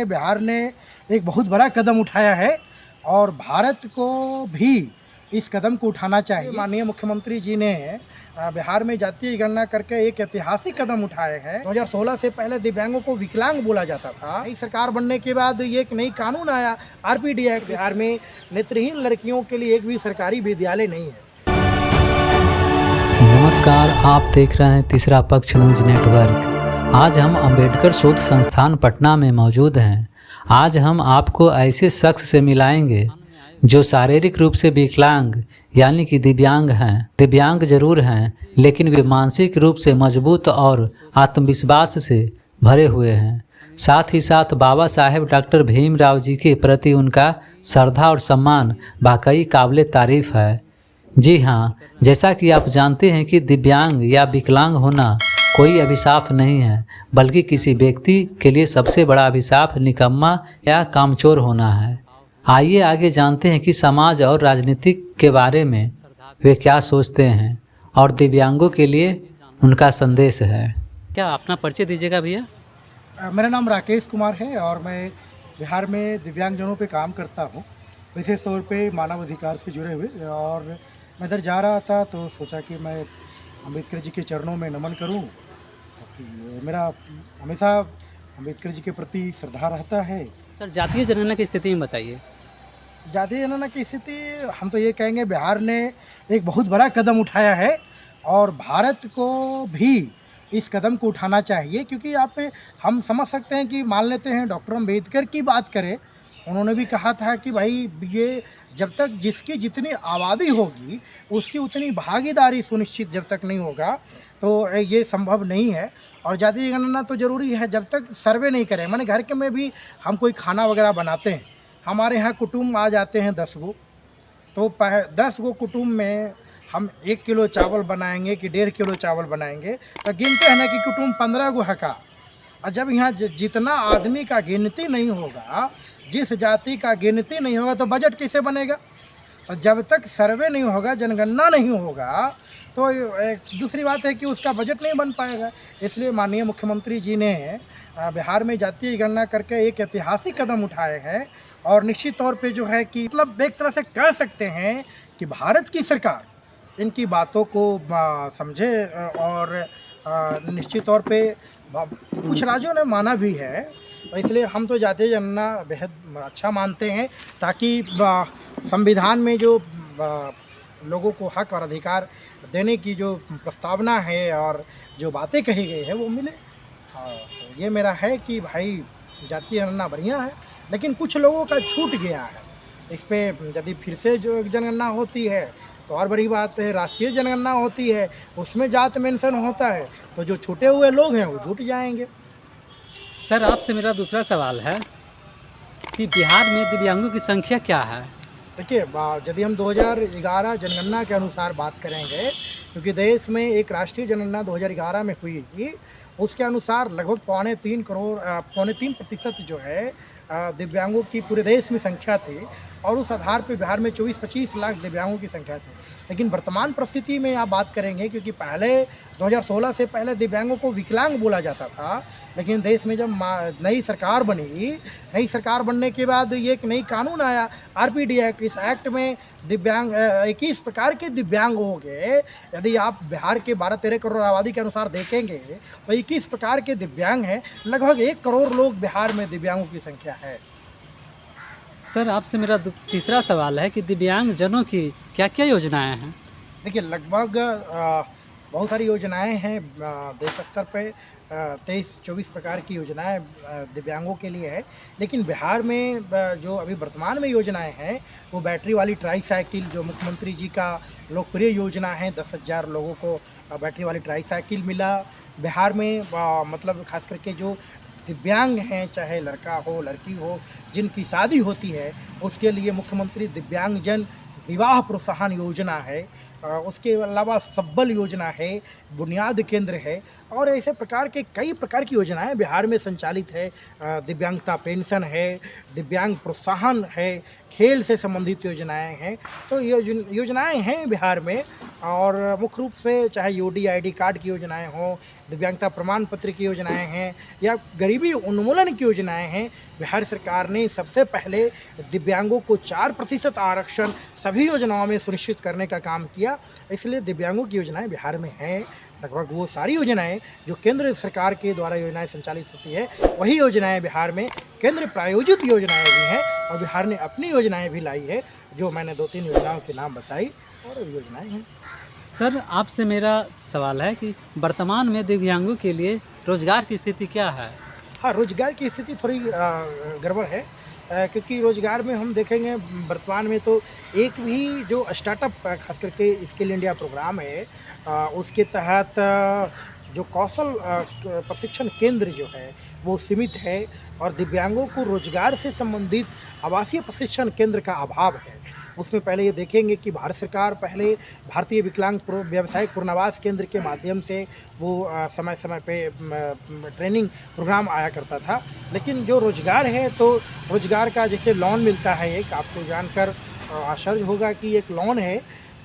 बिहार ने एक बहुत बड़ा कदम उठाया है और भारत को भी इस कदम को उठाना चाहिए। माननीय मुख्यमंत्री जी ने बिहार में जातीय गणना करके एक ऐतिहासिक कदम उठाए हैं। 2016 से पहले दिव्यांगों को विकलांग बोला जाता था। नई सरकार बनने के बाद ये एक नई कानून आया आरपीडी एक्ट। बिहार में नेत्रहीन लड़कियों के लिए एक भी सरकारी विद्यालय नहीं है। नमस्कार, आप देख रहे हैं तीसरा पक्ष न्यूज नेटवर्क। आज हम अंबेडकर शोध संस्थान पटना में मौजूद हैं। आज हम आपको ऐसे शख्स से मिलाएंगे जो शारीरिक रूप से विकलांग यानी कि दिव्यांग हैं। दिव्यांग जरूर हैं, लेकिन वे मानसिक रूप से मजबूत और आत्मविश्वास से भरे हुए हैं। साथ ही साथ बाबा साहेब डॉक्टर भीमराव जी के प्रति उनका श्रद्धा और सम्मान वाकई काबिले तारीफ है। जी हाँ, जैसा कि आप जानते हैं कि दिव्यांग या विकलांग होना कोई अभिशाप नहीं है, बल्कि किसी व्यक्ति के लिए सबसे बड़ा अभिशाप निकम्मा या कामचोर होना है। आइए आगे जानते हैं कि समाज और राजनीति के बारे में वे क्या सोचते हैं और दिव्यांगों के लिए उनका संदेश है। क्या अपना परिचय दीजिएगा भैया? मेरा नाम राकेश कुमार है और मैं बिहार में दिव्यांगजनों पे काम करता हूँ, विशेष तौर पे मानव अधिकार से जुड़े हुए। और मैं इधर जा रहा था तो सोचा कि मैं अम्बेडकर जी के चरणों में नमन करूँ। तो मेरा हमेशा अम्बेडकर जी के प्रति श्रद्धा रहता है। सर, जातीय जनगणना की स्थिति में बताइए। जातीय जनगणना की स्थिति हम तो ये कहेंगे बिहार ने एक बहुत बड़ा कदम उठाया है और भारत को भी इस कदम को उठाना चाहिए, क्योंकि आप हम समझ सकते हैं कि मान लेते हैं डॉक्टर अम्बेडकर की बात करें, उन्होंने भी कहा था कि भाई ये जब तक जिसकी जितनी आबादी होगी उसकी उतनी भागीदारी सुनिश्चित जब तक नहीं होगा तो ये संभव नहीं है। और जातीय गणना तो ज़रूरी है जब तक सर्वे नहीं करें। माने घर के में भी हम कोई खाना वगैरह बनाते हैं, हमारे यहाँ कुटुंब आ जाते हैं 10 गो, तो 10 गो कुटुंब में हम 1 किलो चावल बनाएंगे कि 1.5 किलो चावल बनाएंगे, तो गिनते हैं ना कि कुटुंब 15 गो है का। और जब यहाँ जितना आदमी का गिनती नहीं होगा, जिस जाति का गिनती नहीं होगा, तो बजट कैसे बनेगा? और जब तक सर्वे नहीं होगा, जनगणना नहीं होगा, तो एक दूसरी बात है कि उसका बजट नहीं बन पाएगा। इसलिए माननीय मुख्यमंत्री जी ने बिहार में जातीय गणना करके एक ऐतिहासिक कदम उठाए हैं और निश्चित तौर पे जो है कि मतलब एक तरह से कह सकते हैं कि भारत की सरकार इनकी बातों को समझे और निश्चित तौर पे कुछ राज्यों ने माना भी है। तो इसलिए हम तो जातीय गणना बेहद अच्छा मानते हैं, ताकि संविधान में जो लोगों को हक और अधिकार देने की जो प्रस्तावना है और जो बातें कही गई है वो मिले। तो ये मेरा है कि भाई जातीय गणना बढ़िया है, लेकिन कुछ लोगों का छूट गया है। इस पर यदि फिर से जो जनगणना होती है तो और बड़ी बात है, राष्ट्रीय जनगणना होती है उसमें जात मेंशन होता है, तो जो छूटे हुए लोग हैं वो जुट जाएंगे। सर, आपसे मेरा दूसरा सवाल है कि बिहार में दिव्यांगों की संख्या क्या है? देखिए, यदि हम 2011 जनगणना के अनुसार बात करेंगे, क्योंकि देश में एक राष्ट्रीय जनगणना 2011 में हुई थी, उसके अनुसार लगभग 3.25% जो है दिव्यांगों की पूरे देश में संख्या थी, और उस आधार पर बिहार में 24-25 लाख दिव्यांगों की संख्या थी। लेकिन वर्तमान परिस्थिति में आप बात करेंगे, क्योंकि पहले 2016 से पहले दिव्यांगों को विकलांग बोला जाता था, लेकिन देश में जब नई सरकार बनी, नई सरकार बनने के बाद ये एक नई कानून आया आरपीडी एक्ट। इस एक्ट में दिव्यांग 21 प्रकार के दिव्यांग होंगे। यदि आप बिहार के 12-13 करोड़ आबादी के अनुसार देखेंगे तो 21 प्रकार के दिव्यांग हैं। लगभग 1 करोड़ लोग बिहार में दिव्यांगों की संख्या है। सर, आपसे मेरा तीसरा सवाल है कि दिव्यांग जनों की क्या क्या योजनाएं हैं? देखिए, लगभग बहुत सारी योजनाएं हैं देश स्तर पे, 23-24 प्रकार की योजनाएं दिव्यांगों के लिए है। लेकिन बिहार में जो अभी वर्तमान में योजनाएं हैं वो बैटरी वाली ट्राईसाइकिल, जो मुख्यमंत्री जी का लोकप्रिय योजना है, 10,000 लोगों को बैटरी वाली ट्राईसाइकिल मिला बिहार में। मतलब खास करके जो दिव्यांग हैं, चाहे लड़का हो लड़की हो, जिनकी शादी होती है, उसके लिए मुख्यमंत्री दिव्यांगजन विवाह प्रोत्साहन योजना है। उसके अलावा सब्बल योजना है, बुनियाद केंद्र है। और ऐसे प्रकार के कई प्रकार की योजनाएं बिहार में संचालित है। दिव्यांगता पेंशन है, दिव्यांग प्रोत्साहन है, खेल से संबंधित योजनाएं हैं। तो योजनाएं हैं बिहार में, और मुख्य रूप से चाहे यूडी आईडी कार्ड की योजनाएं हों, दिव्यांगता प्रमाण पत्र की योजनाएं हैं, या गरीबी उन्मूलन की योजनाएं हैं। बिहार सरकार ने सबसे पहले दिव्यांगों को 4% आरक्षण सभी योजनाओं में सुनिश्चित करने का काम किया। इसलिए दिव्यांगों की योजनाएं बिहार में हैं। लगभग वो सारी योजनाएं जो केंद्र सरकार के द्वारा योजनाएं संचालित होती है, वही योजनाएं बिहार में केंद्र प्रायोजित योजनाएं भी हैं, और बिहार ने अपनी योजनाएं भी लाई है, जो मैंने 2-3 योजनाओं के नाम बताई, और योजनाएं हैं। सर, आपसे मेरा सवाल है कि वर्तमान में दिव्यांगों के लिए रोजगार की स्थिति क्या है? हाँ, रोज़गार की स्थिति थोड़ी गड़बड़ है, क्योंकि रोज़गार में हम देखेंगे वर्तमान में तो एक भी जो स्टार्टअप खास करके स्किल इंडिया प्रोग्राम है, उसके तहत जो कौशल प्रशिक्षण केंद्र जो है वो सीमित है, और दिव्यांगों को रोजगार से संबंधित आवासीय प्रशिक्षण केंद्र का अभाव है। उसमें पहले ये देखेंगे कि भारत सरकार पहले भारतीय विकलांग व्यावसायिक पुनर्वास केंद्र के माध्यम से वो समय समय पे ट्रेनिंग प्रोग्राम आया करता था। लेकिन जो रोजगार है, तो रोजगार का जैसे लोन मिलता है, एक आपको जानकर आश्चर्य होगा कि एक लोन है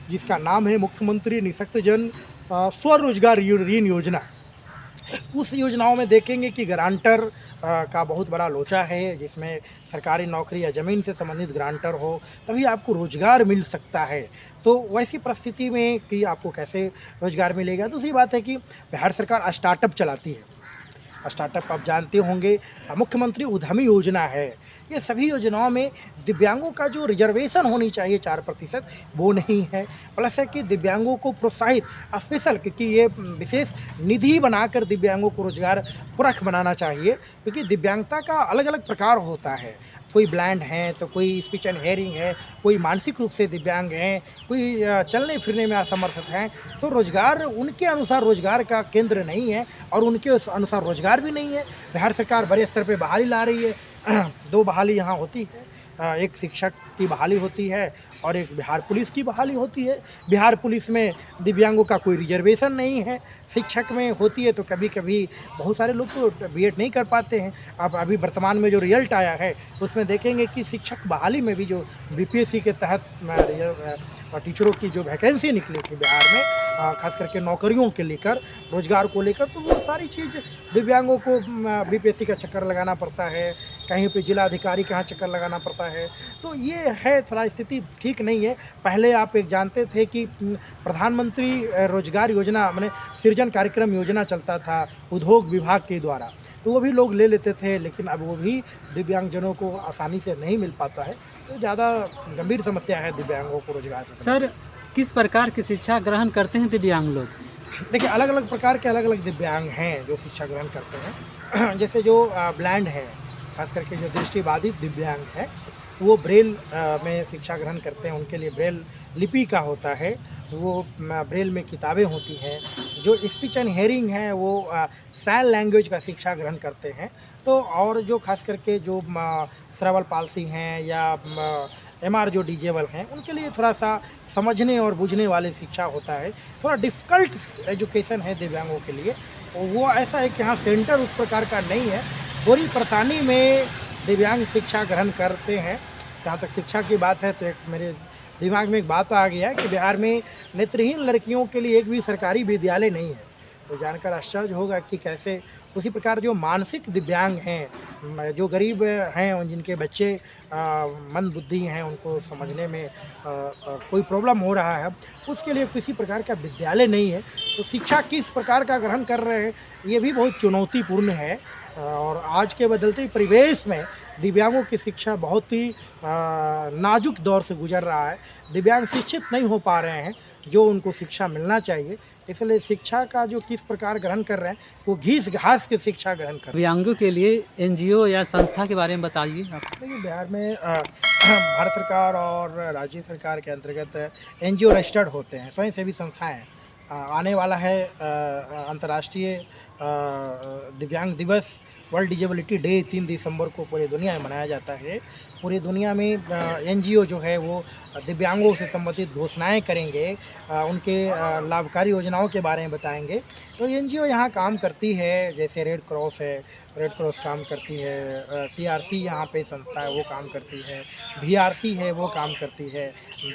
जिसका नाम है मुख्यमंत्री निःशक्तजन स्वरोजगार ऋण योजना। उस योजनाओं में देखेंगे कि गारंटर का बहुत बड़ा लोचा है, जिसमें सरकारी नौकरी या ज़मीन से संबंधित गारंटर हो, तभी आपको रोज़गार मिल सकता है। तो वैसी परिस्थिति में कि आपको कैसे रोज़गार मिलेगा? दूसरी बात है कि बिहार सरकार स्टार्टअप चलाती है। स्टार्टअप आप जानते होंगे, मुख्यमंत्री उद्यमी योजना है। ये सभी योजनाओं में दिव्यांगों का जो रिजर्वेशन होनी चाहिए 4%, वो नहीं है। प्लस है कि दिव्यांगों को प्रोत्साहित स्पेशल, क्योंकि ये विशेष निधि बनाकर दिव्यांगों को रोजगार परख बनाना चाहिए, क्योंकि दिव्यांगता का अलग अलग प्रकार होता है। कोई ब्लाइंड है, तो कोई स्पीच एंड हेयरिंग है, कोई मानसिक रूप से दिव्यांग हैं, कोई चलने फिरने में असमर्थ हैं। तो रोजगार उनके अनुसार रोजगार का केंद्र नहीं है, और उनके अनुसार रोजगार भी नहीं है। बिहार सरकार बड़े स्तर पे बहाली ला रही है। 2 बहाली यहाँ होती है, एक शिक्षक की बहाली होती है, और एक बिहार पुलिस की बहाली होती है। बिहार पुलिस में दिव्यांगों का कोई रिजर्वेशन नहीं है। शिक्षक में होती है, तो कभी कभी बहुत सारे लोग तो बीएड नहीं कर पाते हैं। अब अभी वर्तमान में जो रिजल्ट आया है, उसमें देखेंगे कि शिक्षक बहाली में भी जो बीपीएससी के तहत टीचरों की जो वैकेंसी निकली थी बिहार में, खास करके नौकरियों के लेकर, रोजगार को लेकर, तो वो सारी चीज़ दिव्यांगों को बीपीएससी का चक्कर लगाना पड़ता है, कहीं पे जिला अधिकारी का चक्कर लगाना पड़ता है। तो ये है, थोड़ा स्थिति ठीक नहीं है। पहले आप एक जानते थे कि प्रधानमंत्री रोजगार योजना, माने सृजन कार्यक्रम योजना चलता था उद्योग विभाग के द्वारा, तो वो भी लोग ले लेते थे, लेकिन अब वो भी दिव्यांगजनों को आसानी से नहीं मिल पाता है। तो ज़्यादा गंभीर समस्या है दिव्यांगों को रोजगार से। सर, किस प्रकार की शिक्षा ग्रहण करते हैं दिव्यांग लोग? देखिए, अलग अलग प्रकार के अलग अलग दिव्यांग हैं जो शिक्षा ग्रहण करते हैं। जैसे जो ब्लाइंड है, खास करके जो दृष्टिबाधित दिव्यांग है, वो ब्रेल में शिक्षा ग्रहण करते हैं। उनके लिए ब्रेल लिपि का होता है, वो ब्रेल में किताबें होती हैं। जो स्पीच एंड हेयरिंग है, वो साइन लैंग्वेज का शिक्षा ग्रहण करते हैं। तो और जो खास करके जो सेरेब्रल पाल्सी हैं, या एमआर जो डिजेबल हैं, उनके लिए थोड़ा सा समझने और बूझने वाले शिक्षा होता है। थोड़ा डिफ़िकल्ट एजुकेशन है दिव्यांगों के लिए। वो ऐसा है कि यहाँ सेंटर उस प्रकार का नहीं है, थोड़ी परेशानी में दिव्यांग शिक्षा ग्रहण करते हैं। जहाँ तक शिक्षा की बात है, तो एक मेरे दिमाग में एक बात आ गया कि बिहार में नेत्रहीन लड़कियों के लिए एक भी सरकारी विद्यालय नहीं है। तो जानकर आश्चर्य होगा कि कैसे। उसी प्रकार जो मानसिक दिव्यांग हैं, जो गरीब हैं, उन जिनके बच्चे मंद बुद्धि हैं, उनको समझने में कोई प्रॉब्लम हो रहा है, उसके लिए किसी प्रकार का विद्यालय नहीं है। तो शिक्षा किस प्रकार का ग्रहण कर रहे हैं, ये भी बहुत चुनौतीपूर्ण है। और आज के बदलते परिवेश में दिव्यांगों की शिक्षा बहुत ही नाजुक दौर से गुजर रहा है। दिव्यांग शिक्षित नहीं हो पा रहे हैं जो उनको शिक्षा मिलना चाहिए। इसलिए शिक्षा का जो किस प्रकार ग्रहण कर रहे हैं, वो घीस घास के शिक्षा ग्रहण कर रहे हैं। दिव्यांगों के लिए एनजीओ या संस्था के बारे में बताइए आप। देखिए, बिहार में भारत सरकार और राज्य सरकार के अंतर्गत एनजीओ रजिस्टर्ड होते हैं, स्वयंसेवी संस्थाएं। आने वाला है अंतर्राष्ट्रीय दिव्यांग दिवस, वर्ल्ड डिजेबिलिटी डे 3 दिसंबर को पूरी दुनिया में मनाया जाता है। पूरी दुनिया में एनजीओ जो है वो दिव्यांगों से संबंधित घोषणाएं करेंगे, उनके लाभकारी योजनाओं के बारे में बताएंगे। तो एनजीओ यहाँ काम करती है, जैसे रेड क्रॉस है, रेड क्रॉस काम करती है, सीआरसी यहाँ पे संस्था है वो काम करती है, बीआरसी है वो काम करती है,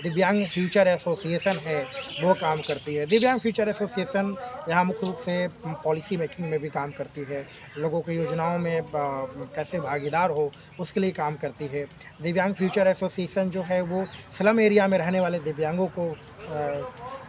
दिव्यांग फ्यूचर एसोसिएशन है वो काम करती है। दिव्यांग फ्यूचर एसोसिएशन यहाँ मुख्य रूप से पॉलिसी मेकिंग में भी काम करती है, लोगों की योजनाओं में कैसे भागीदार हो उसके लिए काम करती है। दिव्यांग फ्यूचर एसोसिएशन जो है वो स्लम एरिया में रहने वाले दिव्यांगों को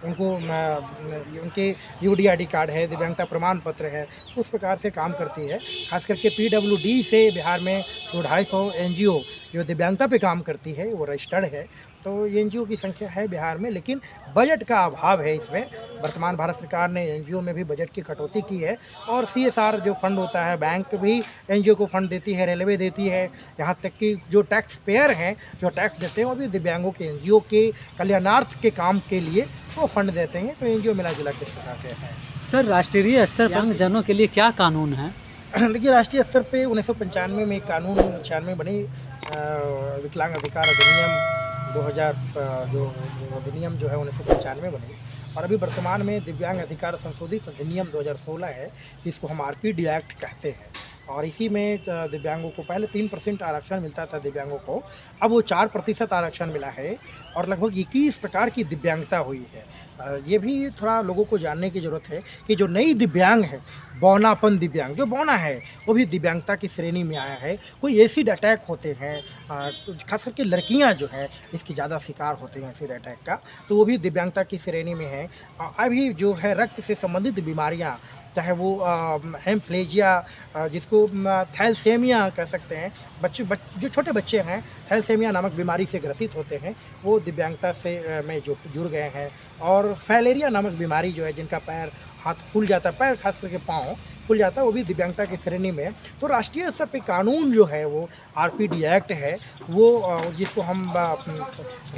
उनको उनके यूडीआईडी कार्ड है, दिव्यांगता प्रमाण पत्र है, उस प्रकार से काम करती है। खास करके पीडब्ल्यूडी से बिहार में 250 एनजीओ जो दिव्यांगता पे काम करती है वो रजिस्टर्ड है। तो ये एनजीओ की संख्या है बिहार में, लेकिन बजट का अभाव है इसमें। वर्तमान भारत सरकार ने एनजीओ में भी बजट की कटौती की है और सीएसआर जो फंड होता है, बैंक भी एनजीओ को फंड देती है, रेलवे देती है, यहाँ तक कि जो टैक्स पेयर हैं जो टैक्स देते हैं वो भी दिव्यांगों के एनजीओ के कल्याणार्थ के काम के लिए वो फंड देते हैं। तो एनजीओ मिला जुला किस प्रकार के हैं। सर, राष्ट्रीय स्तर पर दिव्यांगजनों के लिए क्या कानून है? देखिए, राष्ट्रीय स्तर पे 1995 में एक कानून 96 बनी, विकलांग अधिकार अधिनियम 2000 जो अधिनियम जो है 1995 बनी, और अभी वर्तमान में दिव्यांग अधिकार संशोधित अधिनियम 2016 है, जिसको हम आरपीडी एक्ट कहते हैं। और इसी में दिव्यांगों को पहले 3% आरक्षण मिलता था दिव्यांगों को, अब वो 4% आरक्षण मिला है और लगभग 21 प्रकार की दिव्यांगता हुई है। ये भी थोड़ा लोगों को जानने की ज़रूरत है कि जो नई दिव्यांग है, बौनापन दिव्यांग, जो बौना है वो भी दिव्यांगता की श्रेणी में आया है। कोई एसिड अटैक होते हैं, खास करके लड़कियां जो हैं इसकी ज़्यादा शिकार होते हैं एसिड अटैक का, तो वो भी दिव्यांगता की श्रेणी में है। अभी जो है रक्त से संबंधित बीमारियां, चाहे वो हेमप्लेजिया, जिसको थैलेसेमिया कह सकते हैं, जो छोटे बच्चे हैं थैलेसेमिया नामक बीमारी से ग्रसित होते हैं, वो दिव्यांगता से में जो जुड़ गए हैं। और फाइलेरिया नामक बीमारी जो है, जिनका पैर हाथ फूल जाता है, पैर खास करके पाँव फूल जाता है, वो भी दिव्यांगता की श्रेणी में है। तो राष्ट्रीय स्तर पे कानून जो है वो आरपीडी एक्ट है, वो जिसको हम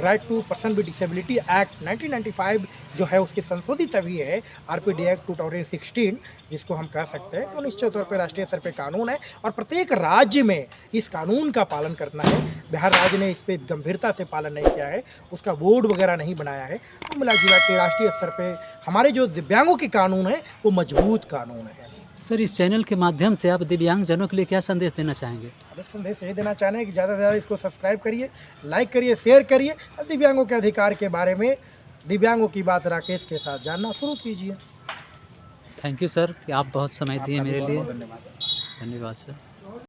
right to person with disability act 1995 जो है उसकी संशोधित अभी है आरपीडी एक्ट 2016, जिसको हम कह सकते हैं। तो निश्चित तौर पे राष्ट्रीय स्तर पे कानून है और प्रत्येक राज्य में इस कानून का पालन करना है। बिहार राज्य ने इस पर गंभीरता से पालन नहीं किया है, उसका बोर्ड वगैरह नहीं बनाया है। तो मिला जुला के राष्ट्रीय स्तर पे हमारे जो दिव्यांगों के कानून है वो मजबूत कानून है। सर, इस चैनल के माध्यम से आप दिव्यांगजनों के लिए क्या संदेश देना चाहेंगे? संदेश ये देना चाह रहे हैं कि ज़्यादा से ज़्यादा इसको सब्सक्राइब करिए, लाइक करिए, शेयर करिए। दिव्यांगों के अधिकार के बारे में, दिव्यांगों की बात राकेश के साथ जानना शुरू कीजिए। थैंक यू सर कि आप बहुत समय दिए मेरे लिए। धन्यवाद। धन्यवाद सर।